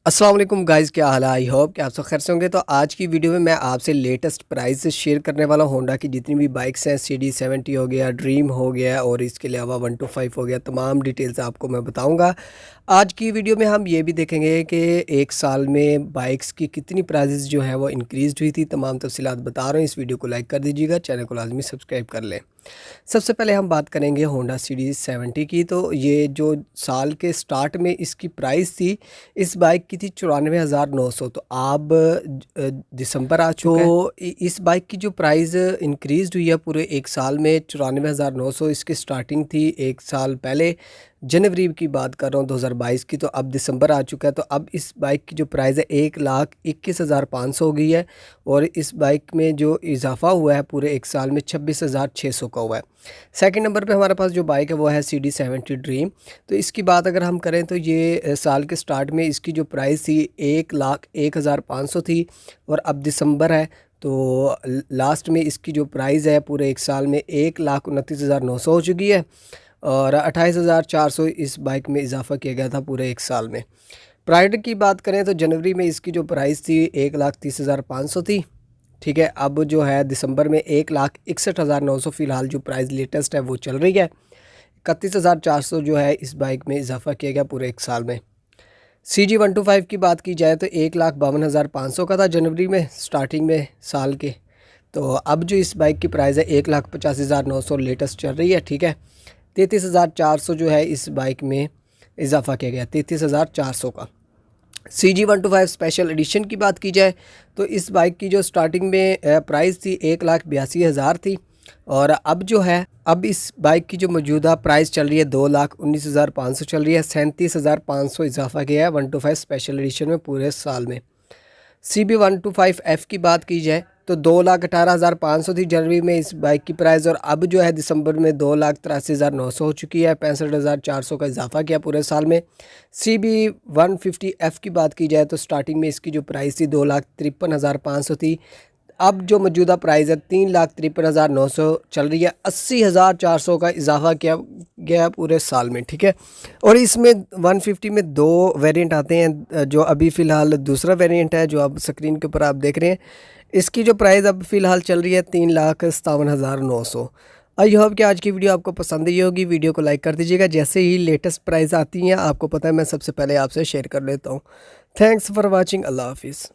अस्सलाम वालेकुम गाइज़, क्या हाल है। आई होप कि आप सब खैर से होंगे। तो आज की वीडियो में मैं आपसे लेटेस्ट प्राइस शेयर करने वाला हूँ। होंडा की जितनी भी बाइक्स हैं, CD70 हो गया, ड्रीम हो गया और इसके अलावा 125 हो गया, तमाम डिटेल्स आपको मैं बताऊंगा। आज की वीडियो में हम ये भी देखेंगे कि एक साल में बाइक्स की कितनी प्राइजेज़ जो है वो इंक्रीज़ हुई थी। तमाम तफसीलात बता रहा हूँ। इस वीडियो को लाइक कर दीजिएगा, चैनल को लाजमी सब्सक्राइब कर लें। सबसे पहले हम बात करेंगे होंडा CD70 की। तो ये जो साल के स्टार्ट में इसकी प्राइस थी, इस बाइक की थी 94,900। तो अब दिसंबर आ चुका है, तो इस बाइक की जो प्राइस इंक्रीज हुई है पूरे एक साल में 94,900। इसकी स्टार्टिंग थी एक साल पहले, जनवरी की बात कर रहा हूँ 2022 की। तो अब दिसंबर आ चुका है, तो अब इस बाइक की जो प्राइस है 1,21,500 हो गई है। और इस बाइक में जो इजाफा हुआ है पूरे एक साल में 26,600 का हुआ है। सेकंड नंबर पे हमारे पास जो बाइक है वो है CD70 ड्रीम। तो इसकी बात अगर हम करें तो ये साल के स्टार्ट में इसकी जो प्राइस थी 1,01,500 थी। और अब दिसंबर है, तो लास्ट में इसकी जो प्राइस है पूरे एक साल में 1,29,900 हो चुकी है। और 28,400 इस बाइक में इजाफा किया गया था पूरे एक साल में। प्राइड की बात करें तो जनवरी में इसकी जो प्राइस थी 1,30,500 थी। ठीक है, अब जो है दिसंबर में 1,61,900 फ़िलहाल जो प्राइस लेटेस्ट है वो चल रही है। 31,400 जो है इस बाइक में इजाफा किया गया पूरे एक साल में। CG125 की बात की जाए तो 1,52,500 का था जनवरी में स्टार्टिंग में साल के। तो अब जो इस बाइक की प्राइस है 1,85,900 लेटेस्ट चल रही है। ठीक है, 33,400 जो है इस बाइक में इजाफा किया गया, 33,400 का। CG125 स्पेशल एडिशन की बात की जाए तो इस बाइक की जो स्टार्टिंग में प्राइस थी 1,82,000 थी। और अब जो है, अब इस बाइक की जो मौजूदा प्राइस चल रही है 2,19,500 चल रही है। 37,500 इजाफा किया है 125 स्पेशल एडिशन में पूरे साल में। CB125F की बात की जाए तो 2,18,500 थी जनवरी में इस बाइक की प्राइस। और अब जो है दिसंबर में 2,83,900 हो चुकी है। 65,400 का इजाफा किया पूरे साल में। CB150F की बात की जाए तो स्टार्टिंग में इसकी जो प्राइस थी 2,53,500 थी। अब जो मौजूदा प्राइस है 3,53,900 चल रही है। 80,400 का इजाफा किया गया पूरे साल में। ठीक है, और इसमें 150 में दो वेरिएंट आते हैं। जो अभी फ़िलहाल दूसरा वेरिएंट है जो अब स्क्रीन के ऊपर आप देख रहे हैं, इसकी जो प्राइस अब फ़िलहाल चल रही है 3,57,900। आई होप कि आज की वीडियो आपको पसंद आई होगी। वीडियो को लाइक कर दीजिएगा। जैसे ही लेटेस्ट प्राइस आती हैं आपको पता है मैं सबसे पहले आपसे शेयर कर लेता हूँ। Thanks for watching. अल्लाह हाफिज़।